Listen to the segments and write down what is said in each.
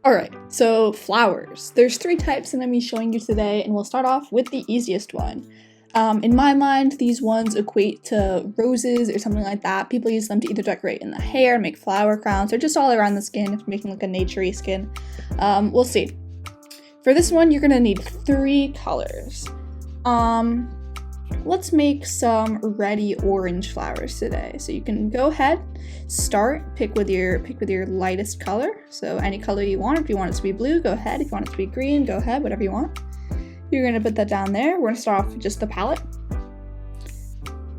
Alright, so flowers. There's 3 types that I'm going to be showing you today, and we'll start off with the easiest one. In my mind, these ones equate to roses or something like that. People use them to either decorate in the hair, make flower crowns, or just all around the skin, making like a naturey skin. We'll see. For this one, you're going to need 3 colors. Let's make some reddy orange flowers today. So you can go ahead, pick with your lightest color. So any color you want. If you want it to be blue, go ahead. If you want it to be green, go ahead, whatever you want. You're gonna put that down there. We're gonna start off with just the palette.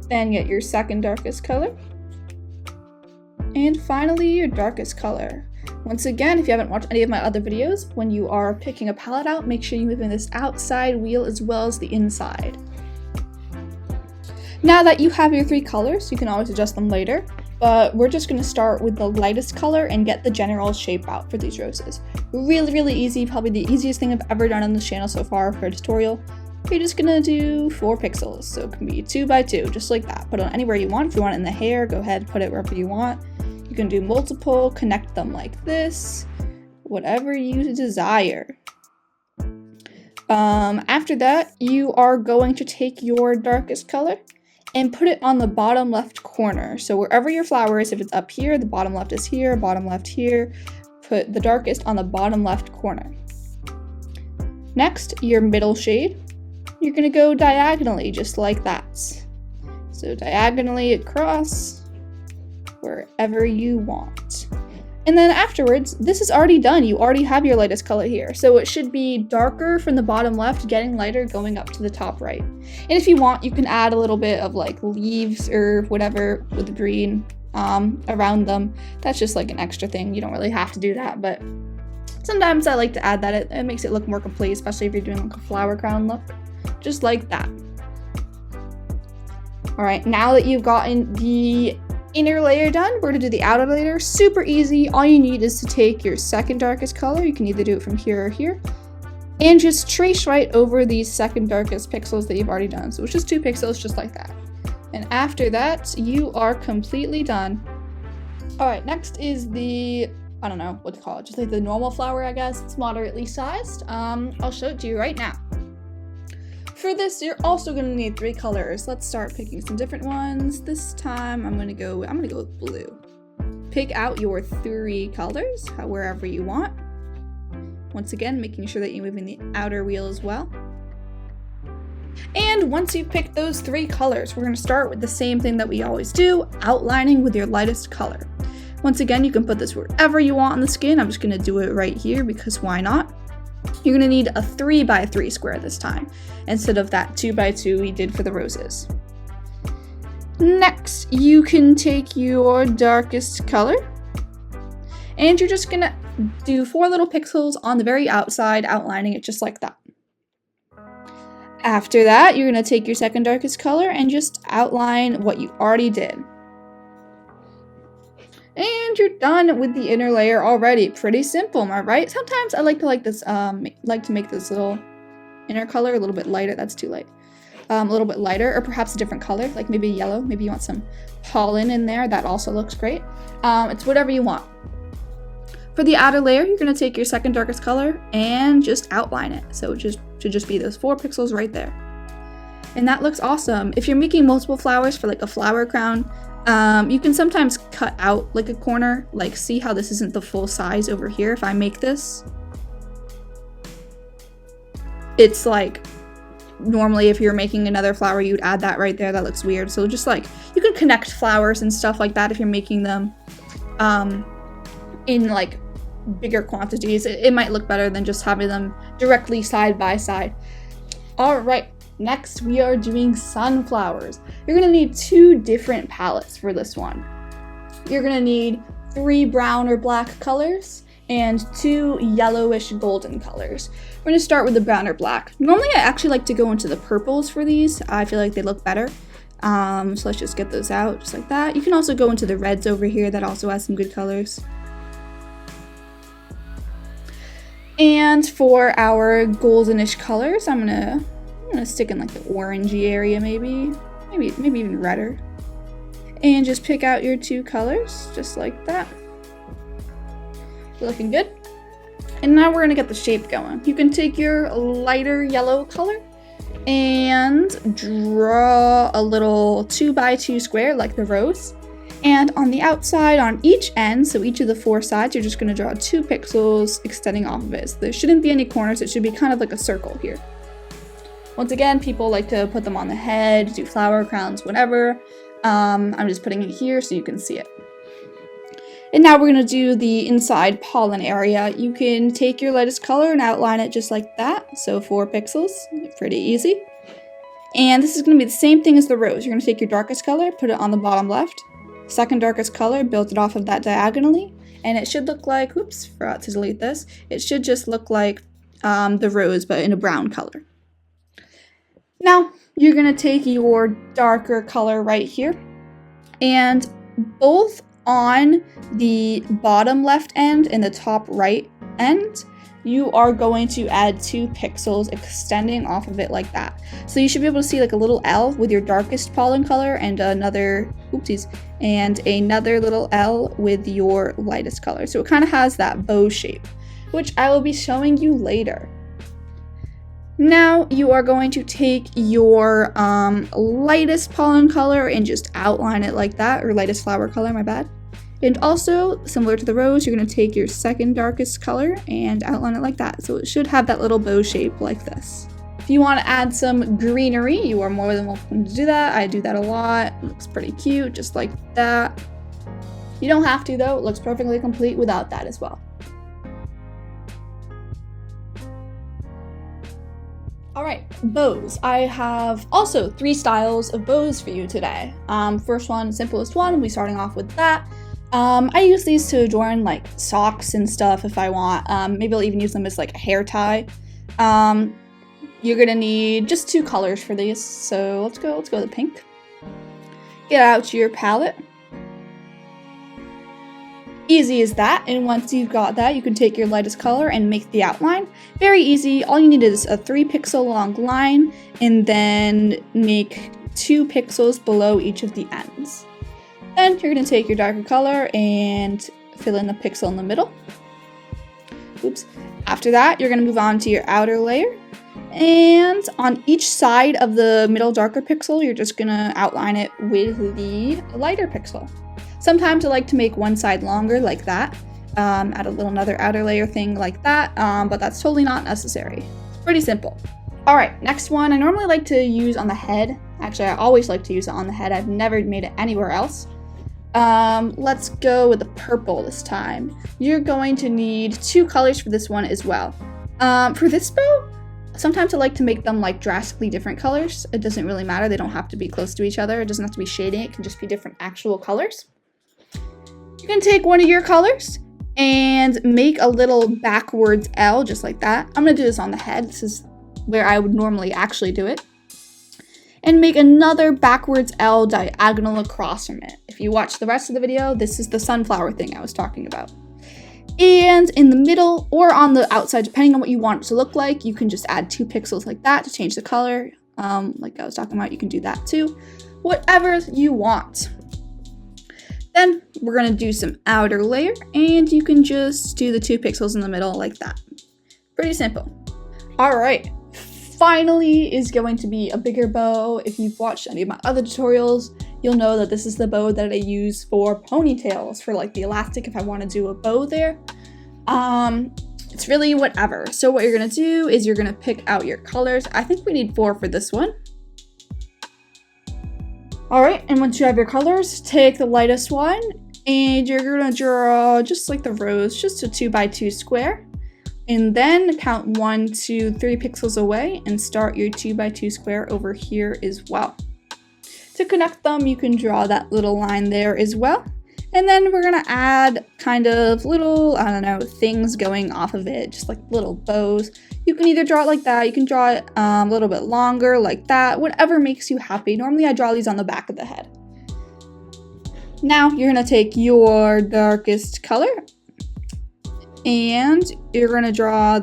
Then get your second darkest color. And finally, your darkest color. Once again, if you haven't watched any of my other videos, when you are picking a palette out, make sure you move in this outside wheel as well as the inside. Now that you have your 3 colors, you can always adjust them later, but we're just going to start with the lightest color and get the general shape out for these roses. Really easy, probably the easiest thing I've ever done on this channel so far for a tutorial. You're just going to do 4 pixels, so it can be 2 by 2, just like that. Put it on anywhere you want. If you want it in the hair, go ahead, put it wherever you want. You can do multiple, connect them like this, whatever you desire. After that, you are going to take your darkest color and put it on the bottom left corner. So wherever your flower is, if it's up here, the bottom left is here, bottom left here, put the darkest on the bottom left corner. Next, your middle shade, you're gonna go diagonally, just like that. So diagonally across, wherever you want. And then afterwards, this is already done. You already have your lightest color here. So it should be darker from the bottom left, getting lighter, going up to the top right. And if you want, you can add a little bit of like leaves or whatever with green around them. That's just like an extra thing. You don't really have to do that, but sometimes I like to add that. It makes it look more complete, especially if you're doing like a flower crown look. Just like that. All right, now that you've gotten the inner layer done, we're gonna do the outer layer. Super easy. All you need is to take your second darkest color. You can either do it from here or here, and just trace right over these second darkest pixels that you've already done. So it's just 2 pixels, just like that. And after that, you are completely done. All right, next is the, I don't know what to call it, just like the normal flower, I guess. It's moderately sized. I'll show it to you right now. For this, you're also gonna need 3 colors. Let's start picking some different ones. This time, I'm gonna go with blue. Pick out your 3 colors, wherever you want. Once again, making sure that you're moving the outer wheel as well. And once you've picked those 3 colors, we're gonna start with the same thing that we always do, outlining with your lightest color. Once again, you can put this wherever you want on the skin. I'm just gonna do it right here because why not? You're gonna need a 3 by 3 square this time, instead of that 2 by 2 we did for the roses. Next, you can take your darkest color, and you're just gonna do 4 little pixels on the very outside, outlining it just like that. After that, you're gonna take your second darkest color and just outline what you already did. And you're done with the inner layer already. Pretty simple, am I right? Sometimes I like to make this little inner color a little bit lighter. That's too light. A little bit lighter, or perhaps a different color, like maybe yellow. Maybe you want some pollen in there. That also looks great. It's whatever you want. For the outer layer, you're gonna take your second darkest color and just outline it. So it should just be those 4 pixels right there. And that looks awesome. If you're making multiple flowers for like a flower crown, you can sometimes cut out like a corner, like see how this isn't the full size over here. If I make this, it's like, normally if you're making another flower, you'd add that right there. That looks weird. So just like, you can connect flowers and stuff like that if you're making them in like bigger quantities. It might look better than just having them directly side by side. All right. Next, we are doing sunflowers. You're gonna need 2 different palettes for this one. You're gonna need 3 brown or black colors and 2 yellowish golden colors. We're gonna start with the brown or black. Normally, I actually like to go into the purples for these. I feel like they look better. So let's just get those out, just like that. You can also go into the reds over here. That also has some good colors. And for our goldenish colors, I'm gonna stick in like the orangey area, maybe even redder. And just pick out your 2 colors, just like that. Looking good. And now we're gonna get the shape going. You can take your lighter yellow color and draw a little 2x2 square like the rose. And on the outside, on each end, so each of the 4 sides, you're just gonna draw 2 pixels extending off of it. So there shouldn't be any corners, it should be kind of like a circle here. Once again, people like to put them on the head, do flower crowns, whatever. I'm just putting it here so you can see it. And now we're gonna do the inside pollen area. You can take your lightest color and outline it just like that. So 4 pixels, pretty easy. And this is gonna be the same thing as the rose. You're gonna take your darkest color, put it on the bottom left. Second darkest color, build it off of that diagonally. And it should look like, oops, forgot to delete this. It should just look like the rose, but in a brown color. Now, you're gonna take your darker color right here, and both on the bottom left end and the top right end, you are going to add 2 pixels extending off of it like that. So you should be able to see like a little L with your darkest pollen color and another, oopsies, and another little L with your lightest color. So it kind of has that bow shape, which I will be showing you later. Now you are going to take your lightest pollen color and just outline it like that, or lightest flower color, my bad. And also, similar to the rose, you're going to take your second darkest color and outline it like that. So it should have that little bow shape like this. If you want to add some greenery, you are more than welcome to do that. I do that a lot. It looks pretty cute, just like that. You don't have to though, it looks perfectly complete without that as well. Alright, bows. I have also 3 styles of bows for you today. First one, simplest one, we'll be starting off with that. I use these to adorn like socks and stuff if I want. Maybe I'll even use them as like a hair tie. You're gonna need just 2 colors for these, so let's go with pink. Get out your palette. Easy as that, and once you've got that, you can take your lightest color and make the outline. Very easy, all you need is a 3 pixel long line, and then make 2 pixels below each of the ends. Then you're going to take your darker color and fill in a pixel in the middle. Oops. After that, you're going to move on to your outer layer. And on each side of the middle darker pixel, you're just going to outline it with the lighter pixel. Sometimes I like to make one side longer like that, add a little another outer layer thing like that, but that's totally not necessary. It's pretty simple. All right, next one I normally like to use on the head. Actually, I always like to use it on the head. I've never made it anywhere else. Let's go with the purple this time. You're going to need 2 colors for this one as well. For this bow, sometimes I like to make them like drastically different colors. It doesn't really matter. They don't have to be close to each other. It doesn't have to be shading. It can just be different actual colors. You can take one of your colors and make a little backwards L just like that. I'm going to do this on the head. This is where I would normally actually do it. And make another backwards L diagonal across from it. If you watch the rest of the video, this is the sunflower thing I was talking about. And in the middle or on the outside, depending on what you want it to look like, you can just add 2 pixels like that to change the color. Like I was talking about, you can do that too. Whatever you want. Then we're going to do some outer layer, and you can just do the 2 pixels in the middle like that. Pretty simple. All right, finally is going to be a bigger bow. If you've watched any of my other tutorials, you'll know that this is the bow that I use for ponytails, for like the elastic if I want to do a bow there. It's really whatever. So what you're going to do is you're going to pick out your colors. I think we need 4 for this one. Alright, and once you have your colors, take the lightest one, and you're going to draw, just like the rose, just a 2x2 square. And then count 1, 2, 3 pixels away, and start your 2x2 square over here as well. To connect them, you can draw that little line there as well. And then we're going to add kind of little, I don't know, things going off of it, just like little bows. You can either draw it like that, you can draw it a little bit longer like that, whatever makes you happy. Normally I draw these on the back of the head. Now you're going to take your darkest color and you're going to draw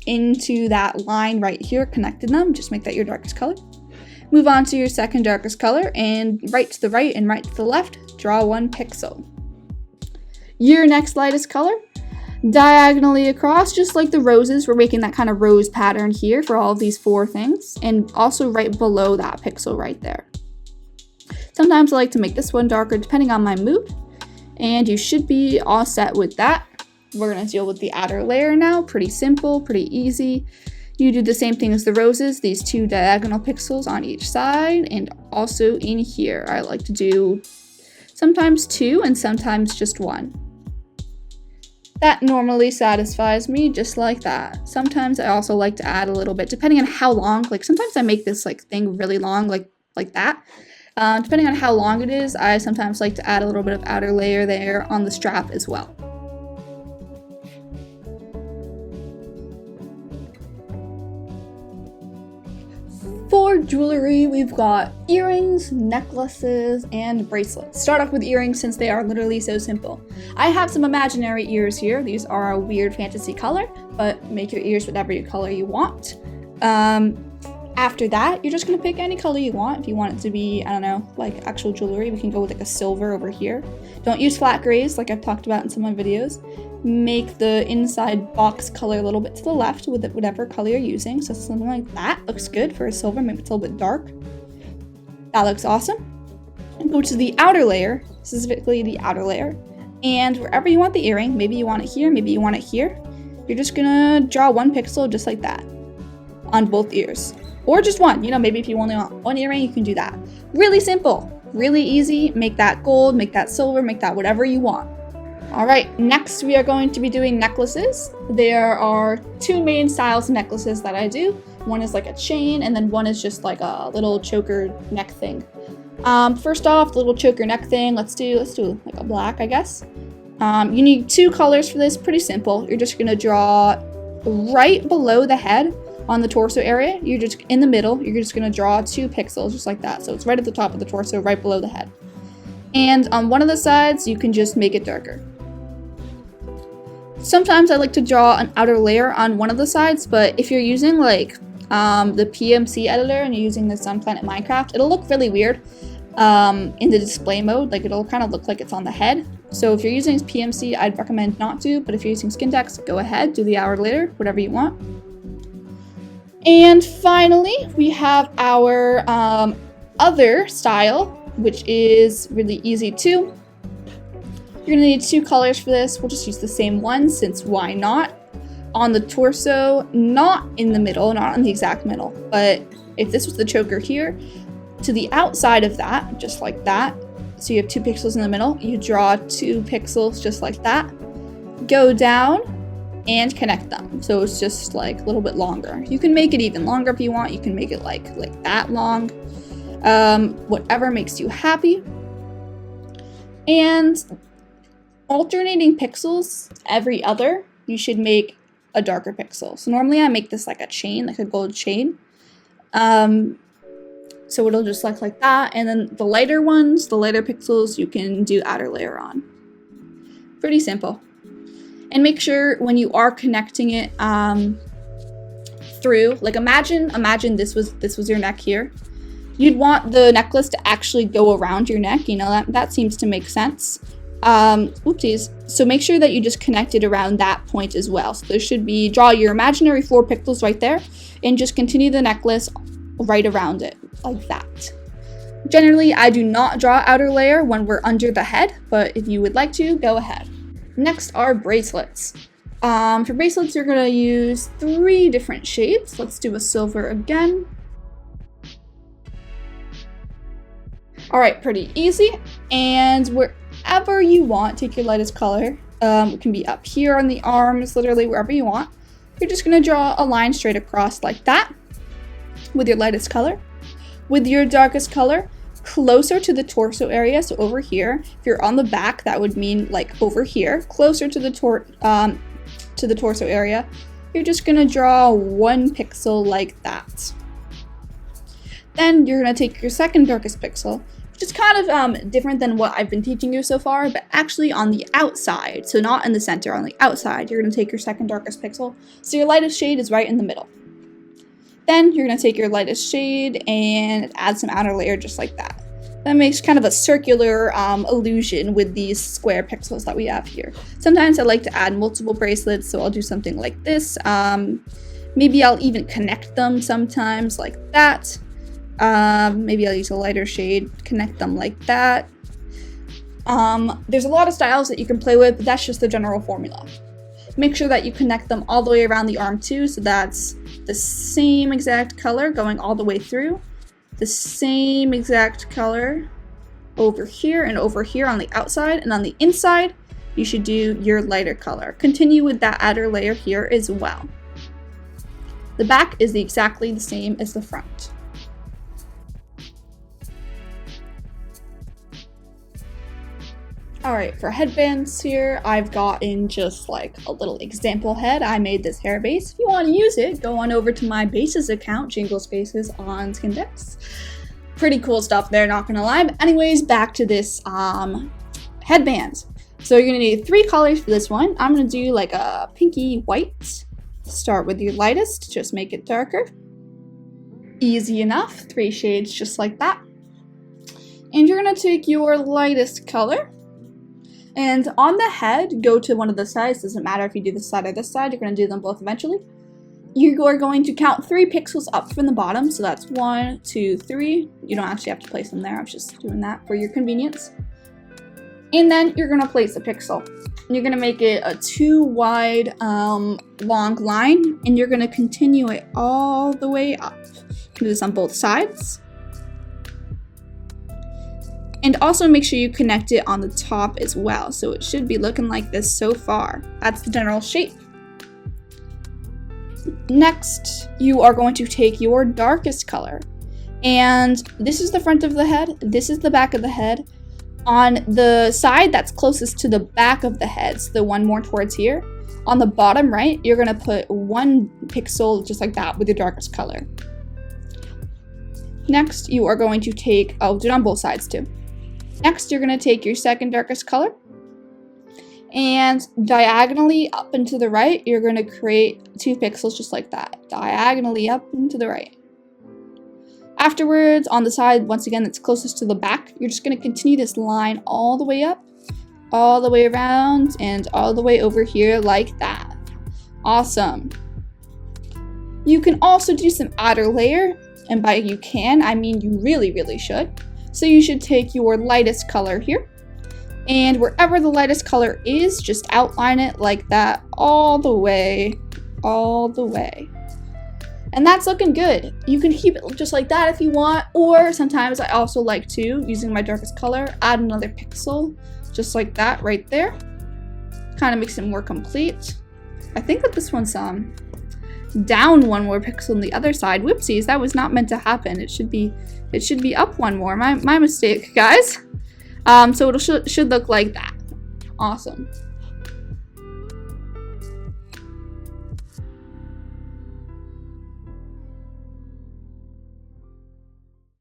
into that line right here, connecting them. Just make that your darkest color. Move on to your second darkest color, and right to the right and right to the left, draw 1 pixel. Your next lightest color, diagonally across, just like the roses. We're making that kind of rose pattern here for all of these 4 things, and also right below that pixel right there. Sometimes I like to make this one darker depending on my mood, and you should be all set with that. We're going to deal with the outer layer now. Pretty simple, pretty easy. You do the same thing as the roses, these 2 diagonal pixels on each side, and also in here. I like to do sometimes 2 and sometimes just 1. That normally satisfies me, just like that. Sometimes I also like to add a little bit, depending on how long. Like sometimes I make this like thing really long, like that. Depending on how long it is, I sometimes like to add a little bit of outer layer there on the strap as well. For jewelry, we've got earrings, necklaces, and bracelets. Start off with earrings since they are literally so simple. I have some imaginary ears here. These are a weird fantasy color, but make your ears whatever color you want. After that, you're just gonna pick any color you want. If you want it to be, I don't know, like actual jewelry, we can go with like a silver over here. Don't use flat grays like I've talked about in some of my videos. Make the inside box color a little bit to the left with whatever color you're using. So something like that looks good for a silver, maybe it's a little bit dark. That looks awesome. And go to the outer layer, specifically the outer layer. And wherever you want the earring, maybe you want it here, maybe you want it here, you're just gonna draw 1 pixel just like that on both ears. Or just 1, you know, maybe if you only want 1 earring, you can do that. Really simple, really easy. Make that gold, make that silver, make that whatever you want. All right, next we are going to be doing necklaces. There are 2 main styles of necklaces that I do. One is like a chain, and then one is just like a little choker neck thing. First off, the little choker neck thing, let's do like a black, I guess. You need 2 colors for this, pretty simple. You're just gonna draw right below the head on the torso area. You're just in the middle, you're just gonna draw 2 pixels just like that. So it's right at the top of the torso, right below the head. And on one of the sides, you can just make it darker. Sometimes I like to draw an outer layer on one of the sides, but if you're using like the PMC editor and you're using this on Planet Minecraft, it'll look really weird in the display mode. Like it'll kind of look like it's on the head. So if you're using PMC, I'd recommend not to, but if you're using skin text, go ahead, do the outer layer, whatever you want. And finally, we have our other style, which is really easy too. You're gonna need 2 colors for this. We'll just use the same one since why not? On the torso, not in the middle, not in the exact middle, but if this was the choker here, to the outside of that, just like that, so you have 2 pixels in the middle, you draw 2 pixels just like that, go down and connect them. So it's just like a little bit longer. You can make it even longer if you want. You can make it like that long. Whatever makes you happy. And alternating pixels every other, you should make a darker pixel. So normally I make this like a chain, like a gold chain. So it'll just look like that. And then the lighter ones, the lighter pixels, you can do outer layer on. Pretty simple. And make sure when you are connecting it through, like imagine this was your neck here. You'd want the necklace to actually go around your neck, you know, that seems to make sense. Oopsies. So make sure that you just connect it around that point as well. So there should be, draw your imaginary 4 pixels right there and just continue the necklace right around it, like that. Generally, I do not draw outer layer when we're under the head, but if you would like to, go ahead. Next are bracelets. For bracelets, you're gonna use 3 different shades. Let's do a silver again. All right, pretty easy. And wherever you want, take your lightest color. It can be up here on the arms, literally wherever you want. You're just gonna draw a line straight across like that with your lightest color. With your darkest color, closer to the torso area, so over here. If you're on the back, that would mean like over here, closer to the torso area. You're just gonna draw 1 pixel like that. Then you're gonna take your second darkest pixel, which is kind of different than what I've been teaching you so far, but actually on the outside, so not in the center, on the outside, you're gonna take your second darkest pixel, so your lightest shade is right in the middle. Then you're gonna take your lightest shade and add some outer layer just like that. That makes kind of a circular illusion with these square pixels that we have here. Sometimes I like to add multiple bracelets, so I'll do something like this. Maybe I'll even connect them sometimes like that. Maybe I'll use a lighter shade, connect them like that. There's a lot of styles that you can play with, but that's just the general formula. Make sure that you connect them all the way around the arm too, so that's the same exact color going all the way through. The same exact color over here and over here on the outside, and on the inside you should do your lighter color. Continue with that outer layer here as well. The back is exactly the same as the front. Alright, for headbands here, I've gotten just like a little example head. I made this hair base. If you want to use it, go on over to my bases account, Jingle Spaces on Skindex. Pretty cool stuff there, not gonna lie. But anyways, back to this headband. So you're gonna need 3 colors for this one. I'm gonna do like a pinky white. Start with your lightest, just make it darker. Easy enough, 3 shades just like that. And you're gonna take your lightest color. And on the head, go to one of the sides. Doesn't matter if you do this side or this side, you're going to do them both eventually. You are going to count 3 pixels up from the bottom. So that's 1, 2, 3. You don't actually have to place them there. I was just doing that for your convenience. And then you're going to place a pixel. And you're going to make it a 2 wide long line. And you're going to continue it all the way up. You can do this on both sides. And also make sure you connect it on the top as well. So it should be looking like this so far. That's the general shape. Next, you are going to take your darkest color. And this is the front of the head. This is the back of the head. On the side that's closest to the back of the head, so the one more towards here, on the bottom right, you're going to put 1 pixel just like that with your darkest color. Next, you are going to take, do it on both sides too. Next, you're going to take your second darkest color, and diagonally up and to the right, you're going to create 2 pixels just like that, diagonally up and to the right. Afterwards, on the side, once again, that's closest to the back, you're just going to continue this line all the way up, all the way around, and all the way over here like that. Awesome. You can also do some outer layer, and by you can, I mean you really, really should. So you should take your lightest color here, and wherever the lightest color is, just outline it like that all the way. And that's looking good. You can keep it just like that if you want, or sometimes I also like to, using my darkest color, add another pixel, just like that right there. Kind of makes it more complete. I think that this one's down 1 more pixel on the other side. Whoopsies, that was not meant to happen. It should be up 1 more. My mistake, guys. So it should look like that. Awesome.